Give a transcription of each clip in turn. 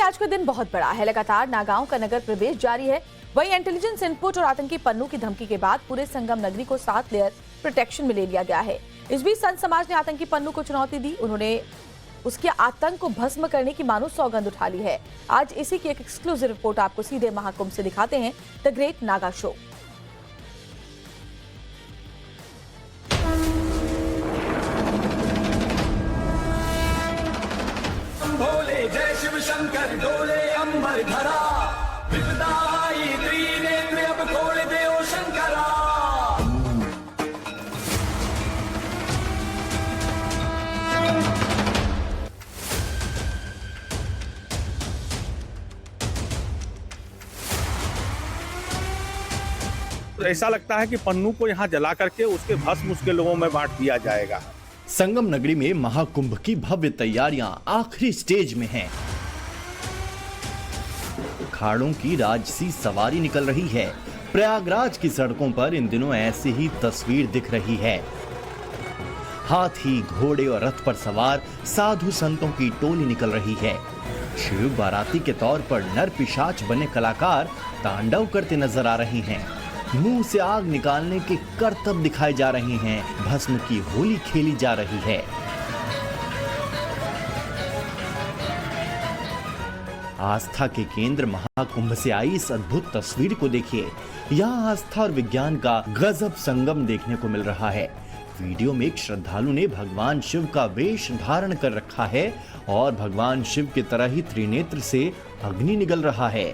आज का दिन बहुत बड़ा है। लगातार नागांव का नगर प्रवेश जारी है। वहीं इंटेलिजेंस इनपुट और आतंकी पन्नू की धमकी के बाद पूरे संगम नगरी को 7 लेयर प्रोटेक्शन में ले लिया गया है। इस बीच संत समाज ने आतंकी पन्नू को चुनौती दी। उन्होंने उसके आतंक को भस्म करने की मानो सौगंध उठा ली है। आज इसी की एक एक्सक्लूसिव रिपोर्ट आपको सीधे महाकुंभ से दिखाते हैं, द ग्रेट नागा शो। भोले जय शिव शंकर डोले अंबर धरा, विपदाई त्रिनेत्र अब खोल दे ओ शंकरा। ऐसा लगता है कि पन्नू को यहाँ जला करके उसके भस्म उसके लोगों में बांट दिया जाएगा। संगम नगरी में महाकुंभ की भव्य तैयारियां आखिरी स्टेज में हैं। अखाड़ों की राजसी सवारी निकल रही है। प्रयागराज की सड़कों पर इन दिनों ऐसी ही तस्वीर दिख रही है। हाथी, घोड़े और रथ पर सवार साधु संतों की टोली निकल रही है। शिव बाराती के तौर पर नर पिशाच बने कलाकार तांडव करते नजर आ रहे हैं। मुंह से आग निकालने के करतब दिखाए जा रहे हैं। भस्म की होली खेली जा रही है। आस्था के केंद्र महाकुंभ से आई इस अद्भुत तस्वीर को देखिए। यहाँ आस्था और विज्ञान का गजब संगम देखने को मिल रहा है। वीडियो में एक श्रद्धालु ने भगवान शिव का वेश धारण कर रखा है और भगवान शिव की तरह ही त्रिनेत्र से अग्नि निकल रहा है।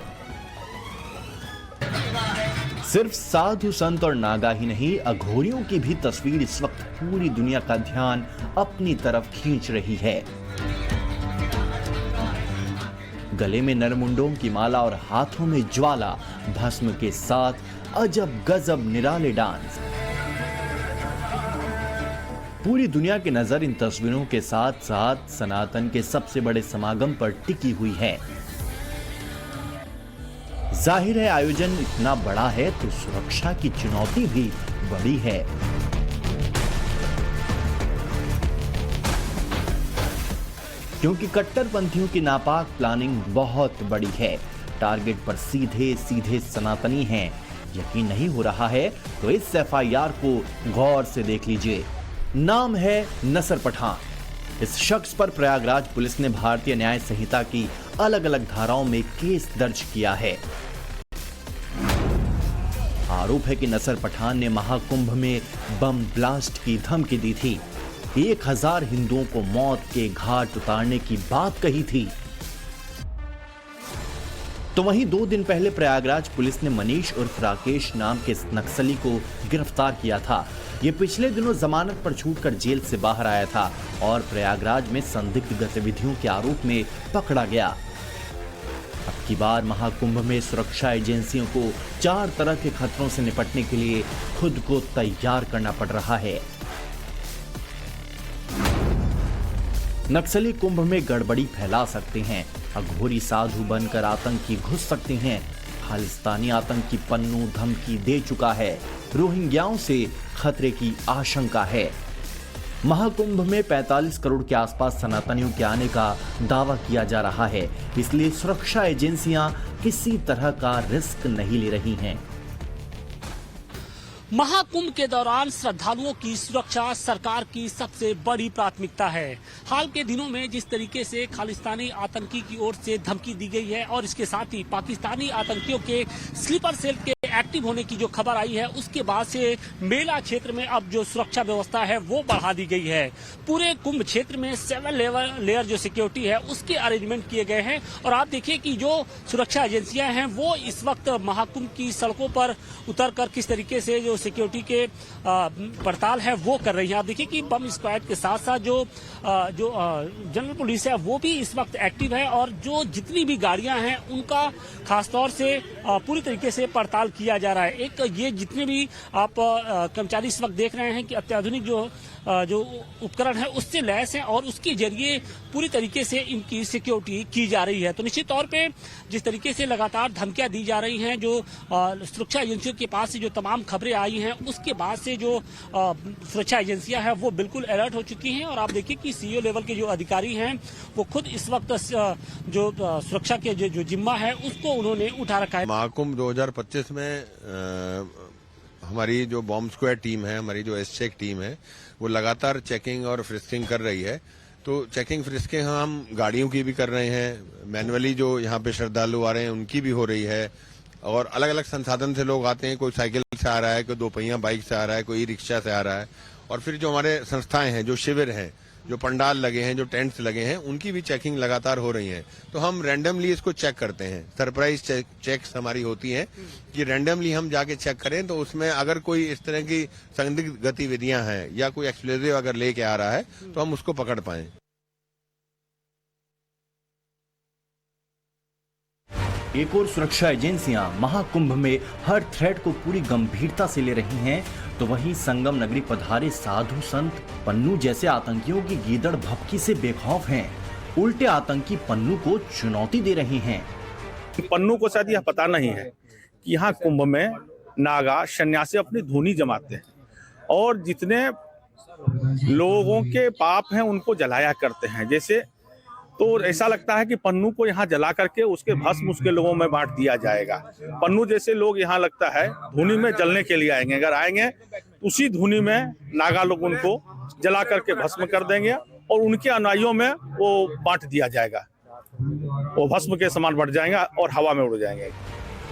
सिर्फ साधु संत और नागा ही नहीं, अघोरियों की भी तस्वीर इस वक्त पूरी दुनिया का ध्यान अपनी तरफ खींच रही है। गले में नरमुंडों की माला और हाथों में ज्वाला, भस्म के साथ अजब गजब निराले डांस। पूरी दुनिया की नजर इन तस्वीरों के साथ साथ सनातन के सबसे बड़े समागम पर टिकी हुई है। जाहिर है आयोजन इतना बड़ा है तो सुरक्षा की चुनौती भी बड़ी है। क्योंकि कट्टरपंथियों की नापाक प्लानिंग बहुत बड़ी है। टारगेट पर सीधे सीधे सनातनी हैं। यकीन नहीं हो रहा है तो इस एफआईआर को गौर से देख लीजिए। नाम है नसर पठान। इस शख्स पर प्रयागराज पुलिस ने भारतीय न्याय संहिता की अलग अलग धाराओं में केस दर्ज किया है। आरोप है कि नसर पठान ने महाकुंभ में बम ब्लास्ट की धमकी दी थी। 1000 हिंदुओं को मौत के घाट उतारने की बात कही थी। तो वहीं 2 दिन पहले प्रयागराज पुलिस ने मनीष उर्फ राकेश नाम के नक्सली को गिरफ्तार किया था। ये पिछले दिनों जमानत पर छूटकर जेल से बाहर आया था और प्रयागराज में संदिग्ध गतिविधियों के आरोप में पकड़ा गया। अब की बार महाकुंभ में सुरक्षा एजेंसियों को 4 तरह के खतरों से निपटने के लिए खुद को तैयार करना पड़ रहा है। नक्सली कुंभ में गड़बड़ी फैला सकते हैं। अघोरी साधु बनकर आतंकी घुस सकते हैं। खालिस्तानी आतंकी पन्नू धमकी दे चुका है। रोहिंग्याओं से खतरे की आशंका है। महाकुंभ में 45 करोड़ के आसपास सनातनियों के आने का दावा किया जा रहा है। इसलिए सुरक्षा एजेंसियां किसी तरह का रिस्क नहीं ले रही हैं। महाकुंभ के दौरान श्रद्धालुओं की सुरक्षा सरकार की सबसे बड़ी प्राथमिकता है। हाल के दिनों में जिस तरीके से खालिस्तानी आतंकी की ओर से धमकी दी गई है और इसके साथ ही पाकिस्तानी आतंकियों के स्लीपर सेल के एक्टिव होने की जो खबर आई है, उसके बाद से मेला क्षेत्र में अब जो सुरक्षा व्यवस्था है वो बढ़ा दी गई है। पूरे कुंभ क्षेत्र में 7 लेयर जो सिक्योरिटी है उसके अरेंजमेंट किए गए हैं। और आप देखिए कि जो सुरक्षा एजेंसियां हैं वो इस वक्त महाकुंभ की सड़कों पर उतरकर किस तरीके से जो सिक्योरिटी के पड़ताल है वो कर रही है। आप देखिए कि बम स्क्वाड के साथ साथ जो जनरल पुलिस है वो भी इस वक्त एक्टिव है और जो जितनी भी गाड़ियां हैं उनका खासतौर से पूरी तरीके से पड़ताल किया किया जा रहा है। एक ये जितने भी आप कर्मचारी इस वक्त देख रहे हैं कि अत्याधुनिक जो उपकरण है उससे लैस है और उसके जरिए पूरी तरीके से इनकी सिक्योरिटी की जा रही है। तो निश्चित तौर पे जिस तरीके से लगातार धमकियां दी जा रही हैं, जो सुरक्षा एजेंसियों के पास से जो तमाम खबरें आई हैं, उसके बाद से जो सुरक्षा एजेंसियां हैं वो बिल्कुल अलर्ट हो चुकी हैं। और आप देखिए कि सीईओ लेवल के जो अधिकारी हैं वो खुद इस वक्त जो सुरक्षा के जो जिम्मा है उसको उन्होंने उठा रखा है। महाकुंभ 2025 में हमारी जो बॉम्ब स्क्वाड टीम है, हमारी जो एसचेक टीम है, वो लगातार चेकिंग और फ्रिस्किंग कर रही है। तो चेकिंग फ्रिस्किंग हम गाड़ियों की भी कर रहे हैं, मैनुअली जो यहाँ पे श्रद्धालु आ रहे हैं उनकी भी हो रही है, और अलग अलग संसाधन से लोग आते हैं, कोई साइकिल से आ रहा है, कोई दोपहिया बाइक से आ रहा है, कोई रिक्शा से आ रहा है। और फिर जो हमारे संस्थाएं हैं, जो शिविर हैं, जो पंडाल लगे हैं, जो टेंट्स लगे हैं, उनकी भी चेकिंग लगातार हो रही है। तो हम रैंडमली इसको चेक करते हैं, सरप्राइज चेक्स हमारी होती हैं कि रैंडमली हम जाके चेक करें। तो उसमें अगर कोई इस तरह की संदिग्ध गतिविधियां हैं या कोई एक्सप्लोजिव अगर लेके आ रहा है तो हम उसको पकड़ पाएं। एक और सुरक्षा एजेंसियां महाकुंभ में हर थ्रेट को पूरी गंभीरता से ले रही हैं, तो वहीं संगम नगरी पधारे साधु संत पन्नू जैसे आतंकियों की गीदड़ भभकी से बेखौफ हैं। उल्टे आतंकी पन्नू को चुनौती दे रहे हैं। पन्नू को शायद यह पता नहीं है कि यहाँ कुंभ में नागा सन्यासी अपनी धुनी जमाते हैं और जितने लोगों के पाप हैं उनको जलाया करते हैं। जैसे तो ऐसा लगता है कि पन्नू को यहाँ जला करके उसके भस्म उसके लोगों में बांट दिया जाएगा। पन्नू जैसे लोग यहाँ लगता है धुनी में जलने के लिए आएंगे, अगर आएंगे तो उसी धुनी में नागा लोग उनको जला करके भस्म कर देंगे और उनके अनुयायियों में वो बांट दिया जाएगा, वो भस्म के समान बढ़ जाएंगे और हवा में उड़ जाएंगे।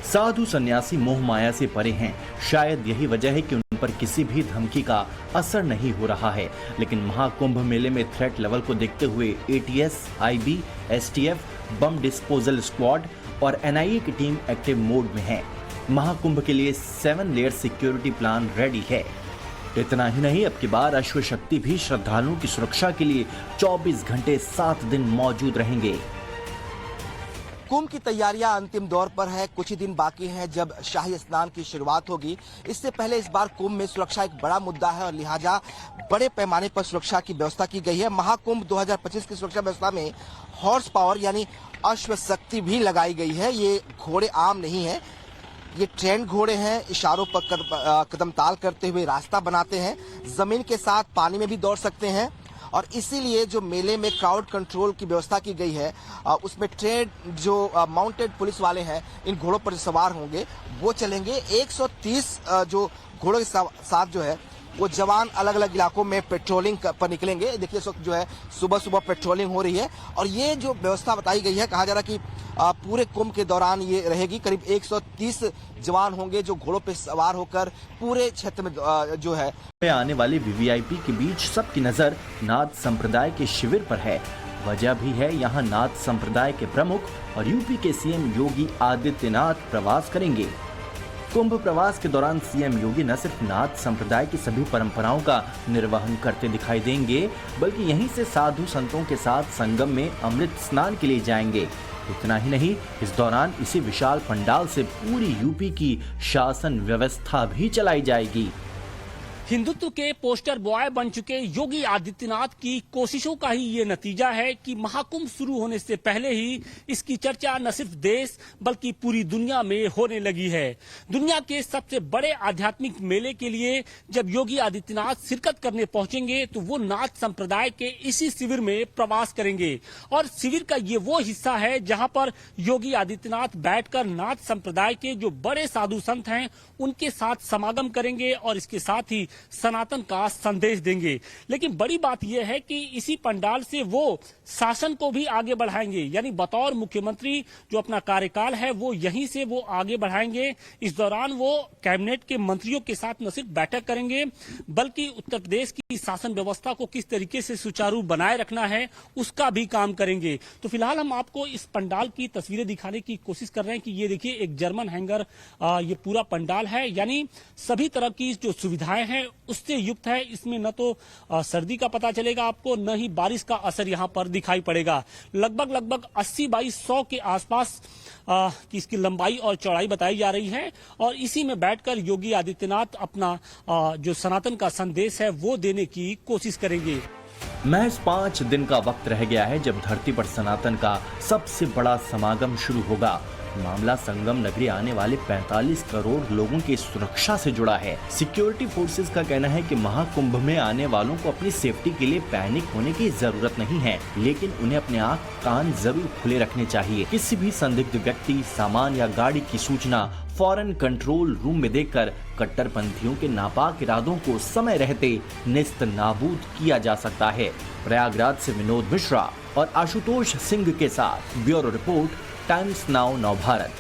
साधु सन्यासी मोह माया से परे हैं, शायद यही वजह है कि उन पर किसी भी धमकी का असर नहीं हो रहा है। लेकिन महाकुंभ मेले में थ्रेट लेवल को देखते हुए ATS, IB, STF, bomb disposal squad और एनआईए की टीम एक्टिव मोड में है। महाकुंभ के लिए 7 लेयर सिक्योरिटी प्लान रेडी है। इतना ही नहीं, अब की बार अश्व शक्ति भी श्रद्धालुओं की सुरक्षा के लिए 24 घंटे 7 दिन मौजूद रहेंगे। कुंभ की तैयारियां अंतिम दौर पर है। कुछ ही दिन बाकी हैं जब शाही स्नान की शुरुआत होगी। इससे पहले इस बार कुंभ में सुरक्षा एक बड़ा मुद्दा है और लिहाजा बड़े पैमाने पर सुरक्षा की व्यवस्था की गई है। महाकुंभ 2025 की सुरक्षा व्यवस्था में हॉर्स पावर यानी अश्व शक्ति भी लगाई गई है। ये घोड़े आम नहीं है, ये ट्रेंड घोड़े हैं। इशारों पर कदम ताल करते हुए रास्ता बनाते हैं, जमीन के साथ पानी में भी दौड़ सकते हैं। और इसीलिए जो मेले में क्राउड कंट्रोल की व्यवस्था की गई है, उसमें ट्रेड जो माउंटेड पुलिस वाले हैं इन घोड़ों पर सवार होंगे, वो चलेंगे। 130 जो घोड़ों के साथ जो है वो जवान अलग अलग इलाकों में पेट्रोलिंग पर निकलेंगे। देखिए इस वक्त जो है सुबह सुबह पेट्रोलिंग हो रही है और ये जो व्यवस्था बताई गई है, कहा जा रहा है कि पूरे कुंभ के दौरान ये रहेगी। करीब 130 जवान होंगे जो घोड़ों पे सवार होकर पूरे क्षेत्र में जो है आने वाले वीवीआईपी के बीच सबकी नजर नाथ संप्रदाय के शिविर पर है। वजह भी है, यहाँ नाथ संप्रदाय के प्रमुख और यूपी के सीएम योगी आदित्यनाथ प्रवास करेंगे। कुंभ प्रवास के दौरान सीएम योगी न सिर्फ नाथ संप्रदाय की सभी परंपराओं का निर्वहन करते दिखाई देंगे, बल्कि यहीं से साधु संतों के साथ संगम में अमृत स्नान के लिए जाएंगे। इतना ही नहीं, इस दौरान इसी विशाल पंडाल से पूरी यूपी की शासन व्यवस्था भी चलाई जाएगी। हिंदुत्व के पोस्टर बॉय बन चुके योगी आदित्यनाथ की कोशिशों का ही ये नतीजा है कि महाकुंभ शुरू होने से पहले ही इसकी चर्चा न सिर्फ देश बल्कि पूरी दुनिया में होने लगी है। दुनिया के सबसे बड़े आध्यात्मिक मेले के लिए जब योगी आदित्यनाथ शिरकत करने पहुंचेंगे तो वो नाथ संप्रदाय के इसी शिविर में प्रवास करेंगे और शिविर का ये वो हिस्सा है जहां पर योगी आदित्यनाथ बैठकर नाथ संप्रदाय के जो बड़े साधु संत हैं उनके साथ समागम करेंगे और इसके साथ ही सनातन का संदेश देंगे। लेकिन बड़ी बात यह है कि इसी पंडाल से वो शासन को भी आगे बढ़ाएंगे, यानी बतौर मुख्यमंत्री जो अपना कार्यकाल है वो यहीं से वो आगे बढ़ाएंगे। इस दौरान वो कैबिनेट के मंत्रियों के साथ न सिर्फ बैठक करेंगे बल्कि उत्तर प्रदेश की शासन व्यवस्था को किस तरीके से सुचारू बनाए रखना है उसका भी काम करेंगे। तो फिलहाल हम आपको इस पंडाल की तस्वीरें दिखाने की कोशिश कर रहे हैं कि ये देखिए एक जर्मन हैंगर ये पूरा पंडाल है, यानी सभी तरह की जो सुविधाएं हैं उससे युक्त है। इसमें न तो सर्दी का पता चलेगा आपको, न ही बारिश का असर यहाँ पर दिखाई पड़ेगा। लगभग 80 बाई 100 के आसपास की इसकी लंबाई और चौड़ाई बताई जा रही है और इसी में बैठकर योगी आदित्यनाथ अपना जो सनातन का संदेश है वो देने की कोशिश करेंगे। महज 5 दिन का वक्त रह गया है जब धरती पर सनातन का सबसे बड़ा समागम शुरू होगा। मामला संगम नगरी आने वाले 45 करोड़ लोगों की सुरक्षा से जुड़ा है। सिक्योरिटी फोर्सेस का कहना है कि महाकुंभ में आने वालों को अपनी सेफ्टी के लिए पैनिक होने की जरूरत नहीं है, लेकिन उन्हें अपने आँख कान जरूर खुले रखने चाहिए। किसी भी संदिग्ध व्यक्ति, सामान या गाड़ी की सूचना फौरन कंट्रोल रूम में देकर कट्टरपंथियों के नापाक इरादों को समय रहते नेस्त नाबूद किया जा सकता है। प्रयागराज से विनोद मिश्रा और आशुतोष सिंह के साथ ब्यूरो रिपोर्ट, टाइम्स नाउ नव भारत।